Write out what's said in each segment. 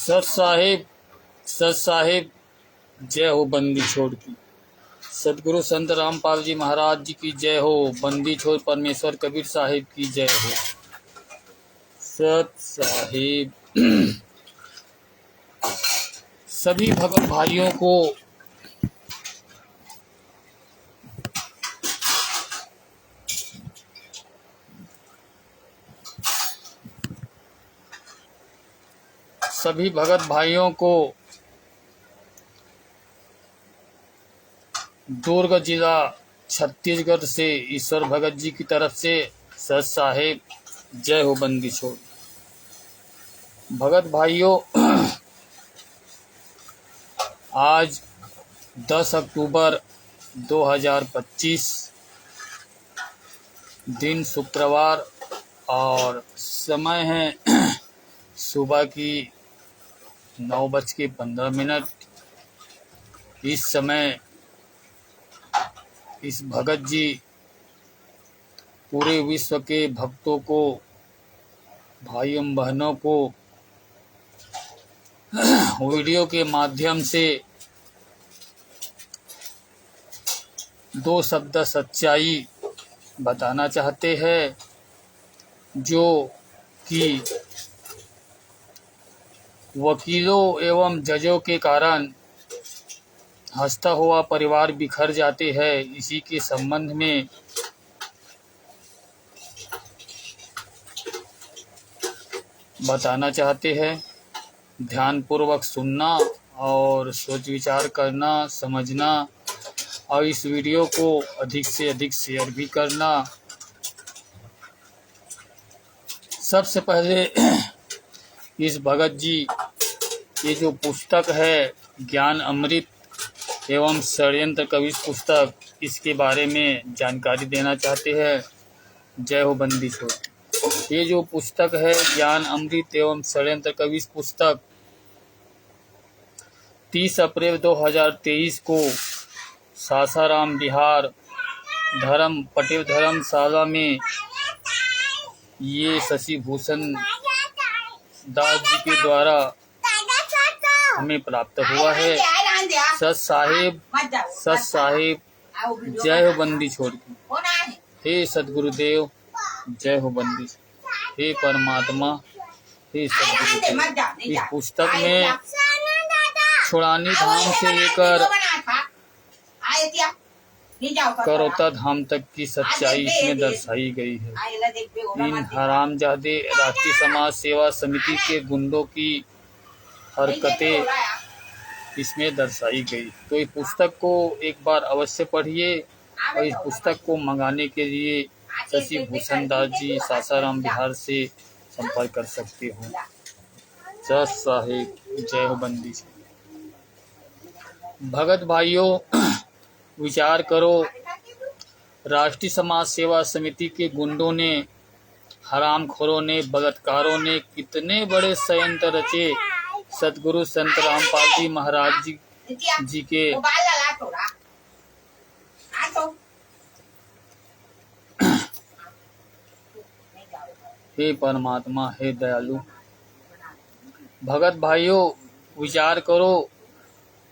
सत साहिब जय हो बंदी छोड़ की। सदगुरु संत रामपाल जी महाराज जी की जय हो। बंदी छोड़ परमेश्वर कबीर साहिब की जय हो। सत साहिब सभी भगत भाइयों को दुर्ग जिला छत्तीसगढ़ से ईश्वर भगत जी की तरफ से सत साहिब जय हो बंदी छोड़। भगत भाइयों, आज 10 अक्टूबर 2025 दिन शुक्रवार और समय है सुबह की 9:15। इस समय इस भगत जी पूरे विश्व के भक्तों को, भाइयों बहनों को वीडियो के माध्यम से दो शब्द सच्चाई बताना चाहते हैं, जो कि वकीलों एवं जजों के कारण हंसता हुआ परिवार बिखर जाते हैं। इसी के संबंध में बताना चाहते हैं। ध्यानपूर्वक सुनना और सोच विचार करना, समझना और इस वीडियो को अधिक से अधिक शेयर भी करना। सबसे पहले इस भगत जी ये जो पुस्तक है ज्ञान अमृत एवं षड्यंत्र कवि पुस्तक, इसके बारे में जानकारी देना चाहते हैं। जय हो बंदी छोड़। ये जो पुस्तक है ज्ञान अमृत एवं षड्यंत्र कवि पुस्तक 30 अप्रैल 2023 को सासाराम बिहार पटेल धर्मशाला में ये शशि भूषण दास जी के द्वारा हमें प्राप्त हुआ है। सत साहिब जय हो बंदी छोड़ की। हे सदगुरुदेव जय हो बंदी। हे परमात्मा, हे सदगुरुदेव। इस पुस्तक में छुड़ानी धाम से लेकर करौता धाम तक की सच्चाई इसमें दर्शाई गई है। इन हरामजादे राष्ट्रीय समाज सेवा समिति के गुंडों की हरकतें इसमें दर्शाई गई। तो इस पुस्तक को एक बार अवश्य पढ़िए और इस पुस्तक को मंगाने के लिए शशि भूषण दास जी सासाराम बिहार से संपर्क कर सकते हो। सत साहिब जय हो बंदी। भगत भाइयों, विचार करो, राष्ट्रीय समाज सेवा समिति के गुंडों ने, हरामखोरों ने, बलात्कारों ने कितने बड़े षड्यंत्र रचे सदगुरु संत रामपाल जी महाराज जी के हे परमात्मा, हे दयालु। भगत भाइयों, विचार करो,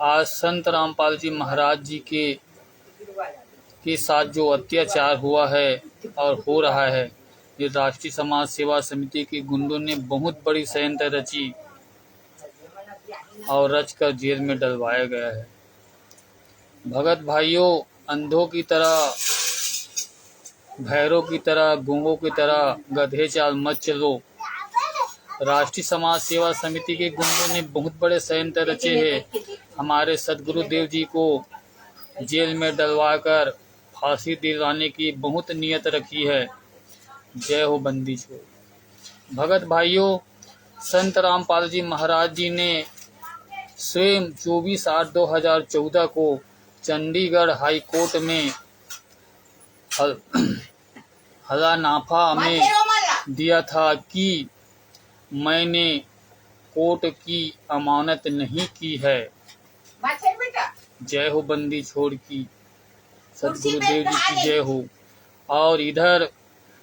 आज संत रामपाल जी महाराज जी के साथ जो अत्याचार हुआ है और हो रहा है, ये राष्ट्रीय समाज सेवा समिति के गुंडों ने बहुत बड़ी षड्यंत्र रची और रचकर जेल में डलवाया गया है। भगत भाइयों, अंधों की तरह, भैरों की तरह, गूंगों की तरह गधे चाल मत चलो। राष्ट्रीय समाज सेवा समिति के गुंडों ने बहुत बड़े षड्यंत्र रचे हैं। हमारे सदगुरुदेव जी को जेल में डलवाकर फांसी दिलवाने की बहुत नियत रखी है। जय हो बंदी छोड़। भगत भाइयों, संत रामपाल जी महाराज जी ने स्वयं 24/8/2014 को चंडीगढ़ हाई कोर्ट में हलफनामा में दिया था कि मैंने कोर्ट की अमानत नहीं की है। जय हो बंदी छोड़ की। सदगुरुदेव जी की जय हो। और इधर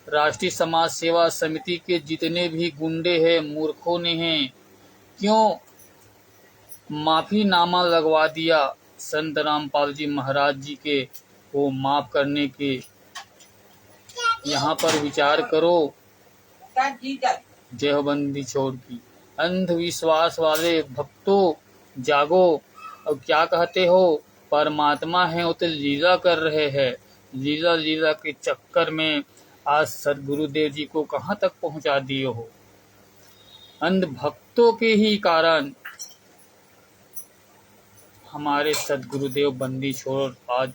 राष्ट्रीय समाज सेवा समिति के जितने भी गुंडे हैं, मूर्खों ने हैं, क्यों माफीनामा लगवा दिया संत रामपाल जी महाराज जी के को माफ करने के। यहाँ पर विचार करो। जय हो बंदी छोड़ की। अंधविश्वास वाले भक्तों जागो। अब क्या कहते हो, परमात्मा है वो तो लीला कर रहे हैं। लीला लीला के चक्कर में आज सदगुरुदेव जी को कहाँ तक पहुँचा दिए हो। अंध भक्तों के ही कारण हमारे सदगुरुदेव बंदी छोड़ आज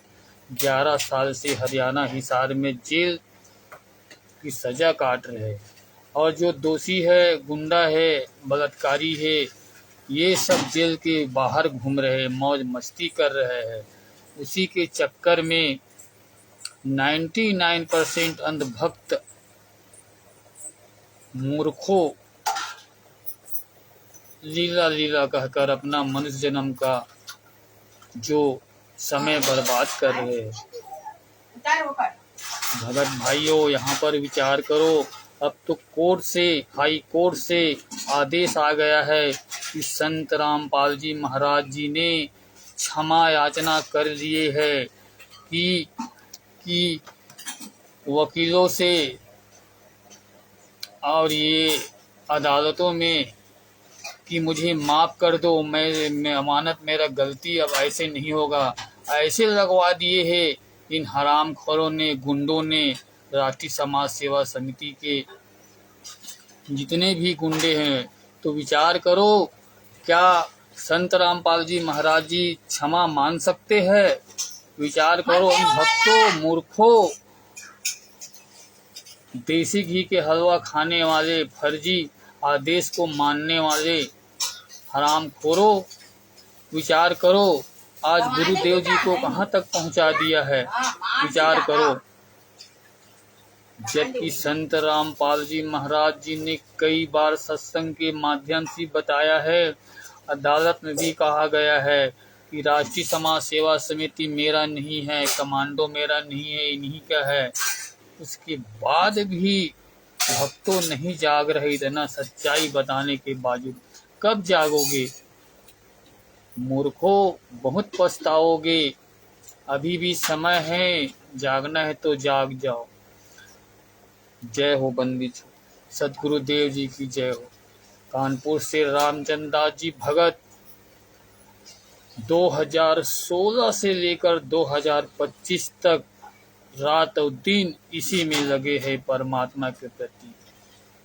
11 साल से हरियाणा हिसार में जेल की सजा काट रहे हैं। और जो दोषी है, गुंडा है, बलात्कारी है, ये सब जेल के बाहर घूम रहे हैं, मौज मस्ती कर रहे हैं। उसी के चक्कर में 99% अंधभक्त मूर्खों लीला लीला कहकर अपना मनुष्य जन्म का जो समय बर्बाद कर रहे हैं। भगत भाइयों, यहाँ पर विचार करो। अब तो कोर्ट से, हाई कोर्ट से आदेश आ गया है कि संत रामपाल जी महाराज जी ने क्षमा याचना कर लिए है कि वकीलों से और ये अदालतों में कि मुझे माफ़ कर दो, मैं अमानत, मेरा गलती, अब ऐसे नहीं होगा। ऐसे लगवा दिए हैं इन हरामखोरों ने, गुंडों ने। राष्ट्रीय समाज सेवा समिति के जितने भी गुंडे हैं, तो विचार करो, क्या संत रामपाल जी महाराज जी क्षमा मान सकते हैं? विचार करो। इन भक्तों, मूर्खों, देसी घी के हलवा खाने वाले, फर्जी आदेश को मानने वाले हरामखोरों, विचार करो आज गुरुदेव जी को कहाँ तक पहुँचा दिया है। विचार करो। जबकि संत रामपाल जी महाराज जी ने कई बार सत्संग के माध्यम से बताया है, अदालत में भी कहा गया है कि राष्ट्रीय समाज सेवा समिति मेरा नहीं है, कमांडो मेरा नहीं है, इन्हीं का है। उसके बाद भी भक्तों नहीं जाग रहे इतना सच्चाई बताने के बावजूद। कब जागोगे मूर्खों? बहुत पछताओगे। अभी भी समय है, जागना है तो जाग जाओ। जय हो बंदी छोड़। सदगुरुदेव जी की जय हो। कानपुर से रामचंद्र दास जी भगत 2016 से लेकर 2025 तक रात और दिन इसी में लगे हैं परमात्मा के प्रति।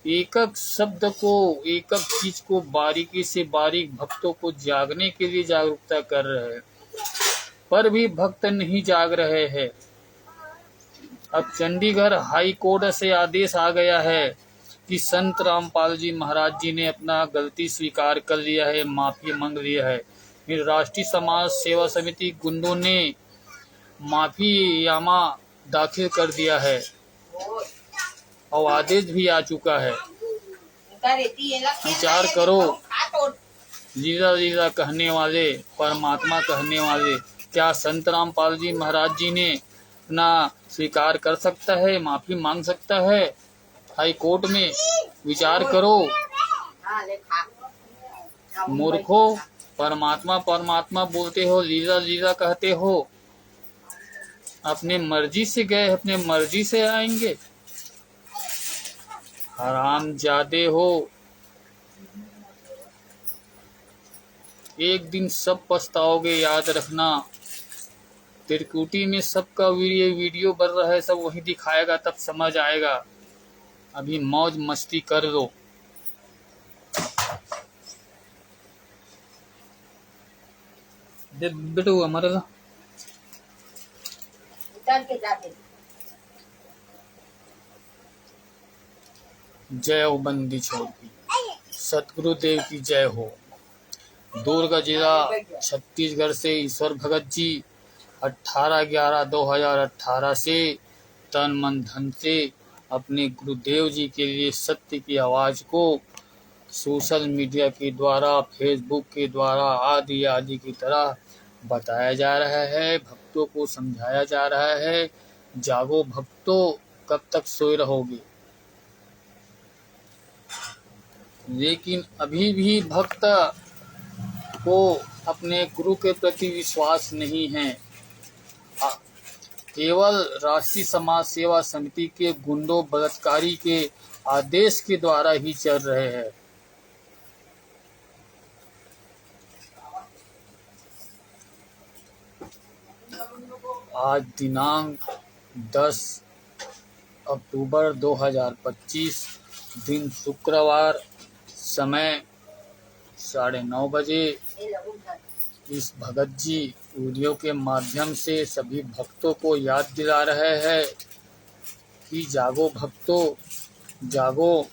एक एक शब्द को, एक एक चीज को बारीकी से बारीक भक्तों को जागने के लिए जागरूकता कर रहे हैं, पर भी भक्त नहीं जाग रहे हैं। अब चंडीगढ़ हाई कोर्ट से आदेश आ गया है कि संत रामपाल जी महाराज जी ने अपना गलती स्वीकार कर लिया है, माफी मांग लिया है। फिर राष्ट्रीय समाज सेवा समिति गुंडों ने माफीनामा दाखिल कर दिया है और आदेश भी आ चुका है। विचार करो। लीला लीला कहने वाले, परमात्मा कहने वाले, क्या संत रामपाल जी महाराज जी ने अपना स्वीकार कर सकता है, माफी मांग सकता है हाई कोर्ट में? विचार करो मूर्खों। परमात्मा परमात्मा बोलते हो, लीला लीला कहते हो। अपने मर्जी से गए, अपने मर्जी से आएंगे। हरामजादे हो। एक दिन सब पछताओगे, याद रखना। त्रिकुटी में सबका वीडियो बन रहा है, सब वही दिखाएगा, तब समझ आएगा। अभी मौज मस्ती कर लो। बेटू हमारे जय हो बंदी छोड़ की। सतगुरुदेव की जय हो। दुर्ग जिला छत्तीसगढ़ से ईश्वर भगत जी 18/11/2018 से तन मन धन से अपने गुरुदेव जी के लिए सत्य की आवाज़ को सोशल मीडिया के द्वारा, फेसबुक के द्वारा आदि आदि की तरह बताया जा रहा है, भक्तों को समझाया जा रहा है। जागो भक्तों, कब तक सोए रहोगे? लेकिन अभी भी भक्त को अपने गुरु के प्रति विश्वास नहीं है। केवल राष्ट्रीय समाज सेवा समिति के गुंडों बलात्कारी के आदेश के द्वारा ही चल रहे हैं। आज दिनांक 10 अक्टूबर 2025 दिन शुक्रवार, समय 9:30 बजे इस भगत जी वीडियो के माध्यम से सभी भक्तों को याद दिला रहे हैं कि जागो भक्तों, जागो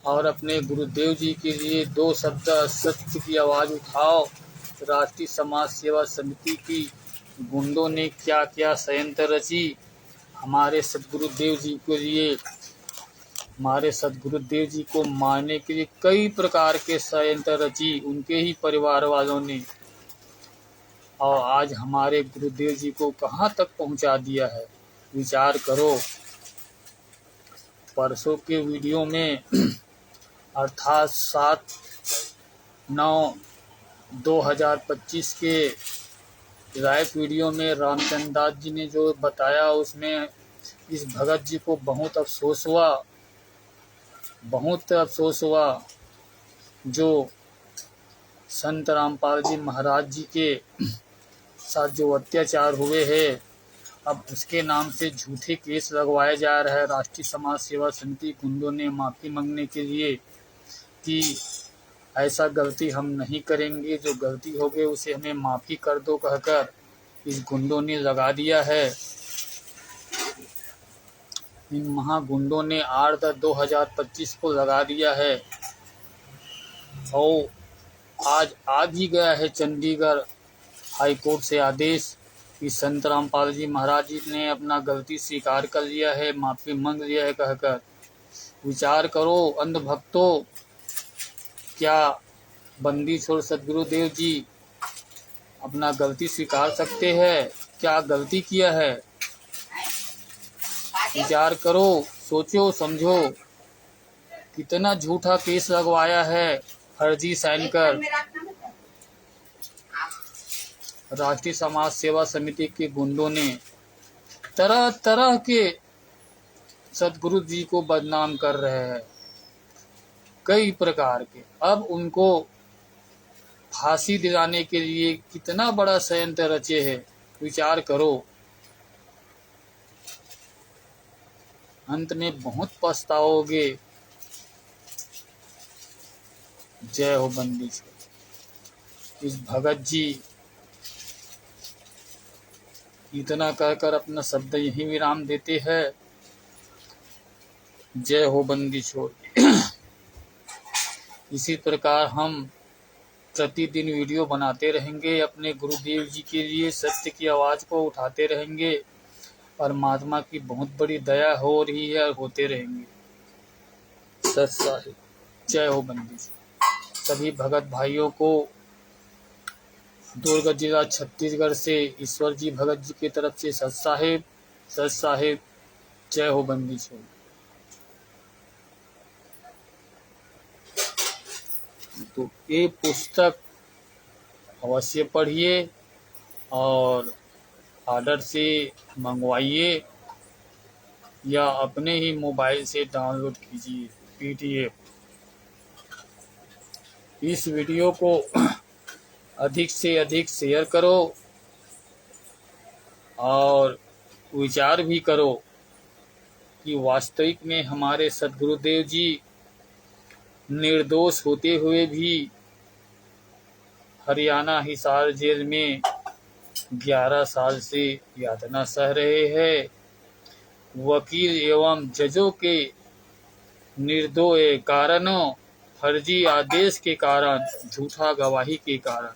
और अपने गुरुदेव जी के लिए 2 शब्द सत्य की आवाज़ उठाओ। राष्ट्रीय समाज सेवा समिति की गुंडों ने क्या क्या षड्यंत्र रची हमारे सदगुरुदेव जी के लिए, हमारे सदगुरुदेव जी को मारने के लिए कई प्रकार के षड्यंत्र रची उनके ही परिवार वालों ने, और आज हमारे गुरुदेव जी को कहाँ तक पहुँचा दिया है। विचार करो। परसों के वीडियो में अर्थात 7/9/2025 के लाइव वीडियो में रामचंद्र दास जी ने जो बताया उसमें इस भगत जी को बहुत अफसोस हुआ जो संत रामपाल जी महाराज जी के साथ जो अत्याचार हुए हैं, अब उसके नाम से झूठे केस लगवाए जा रहे हैं। राष्ट्रीय समाज सेवा समिति गुंडों ने माफ़ी मांगने के लिए कि ऐसा गलती हम नहीं करेंगे, जो गलती हो गई उसे हमें माफ़ी कर दो कहकर इस गुंडों ने लगा दिया है। इन महागुंडों ने 8/10/2025 को लगा दिया है और आज आ भी गया है चंडीगढ़ हाई कोर्ट से आदेश कि संत रामपाल जी महाराज जी ने अपना गलती स्वीकार कर लिया है, माफ़ी मांग लिया है कहकर। विचार करो अंधभक्तों, क्या बंदी छोड़ सदगुरुदेव जी अपना गलती स्वीकार सकते हैं? क्या गलती किया है? विचार करो, सोचो समझो, कितना झूठा केस लगवाया है फर्जी साइन कर। राष्ट्रीय समाज सेवा समिति के गुंडों ने तरह तरह के सदगुरु जी को बदनाम कर रहे हैं, कई प्रकार के। अब उनको फांसी दिलाने के लिए कितना बड़ा षड्यंत्र रचे है, विचार करो। अंत में बहुत पछताओगे। जय हो बंदी छोड़। इस भगत जी इतना कहकर अपना शब्द यही विराम देते हैं। जय हो बंदी छोड़। इसी प्रकार हम प्रतिदिन वीडियो बनाते रहेंगे, अपने गुरुदेव जी के लिए सत्य की आवाज़ को उठाते रहेंगे। परमात्मा की बहुत बड़ी दया हो रही है और होते रहेंगे। सत साहिब। जय हो बंदी छोड़। सभी भगत भाइयों को दुर्ग जिला छत्तीसगढ़ से ईश्वर जी भगत जी की तरफ से सत साहिब, सत साहिब। जय हो बंदी छोड़। तो ये पुस्तक अवश्य पढ़िए और ऑर्डर से मंगवाइए या अपने ही मोबाइल से डाउनलोड कीजिए PDF। इस वीडियो को अधिक से अधिक शेयर करो और विचार भी करो कि वास्तविक में हमारे सदगुरुदेव जी निर्दोष होते हुए भी हरियाणा हिसार जेल में 11 साल से यातना सह रहे हैं। वकील एवं जजों के निर्दोष कारणों, फर्जी आदेश के कारण, झूठा गवाही के कारण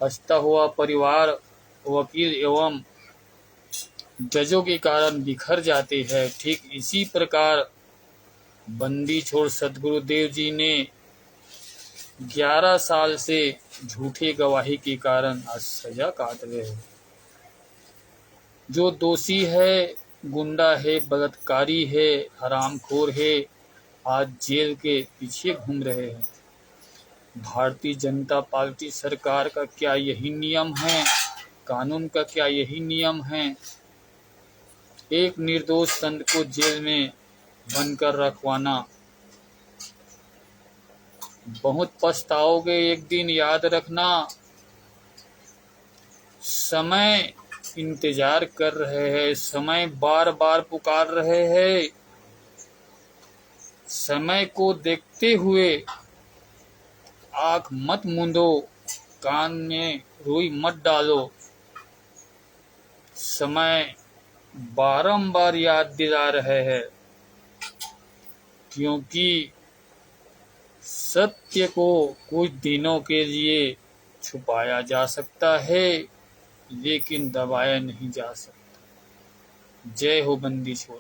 हंसता हुआ परिवार वकील एवं जजों के कारण बिखर जाते हैं। ठीक इसी प्रकार बंदी छोड़ सदगुरुदेव जी ने 11 साल से झूठे गवाही के कारण आज सजा काट रहे हैं। जो दोषी है, गुंडा है, बलात्कारी है, हरामखोर है, आज जेल के पीछे घूम रहे हैं। भारतीय जनता पार्टी सरकार का क्या यही नियम है? कानून का क्या यही नियम है? एक निर्दोष संत को जेल में बनकर रखवाना। बहुत पछताओगे एक दिन, याद रखना। समय इंतजार कर रहे हैं, समय बार बार पुकार रहे हैं। समय को देखते हुए आंख मत मूंदो, कान में रुई मत डालो। समय बारंबार याद दिला रहे हैं, क्योंकि सत्य को कुछ दिनों के लिए छुपाया जा सकता है, लेकिन दबाया नहीं जा सकता। जय हो बंदी छोड़।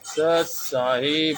सत साहिब।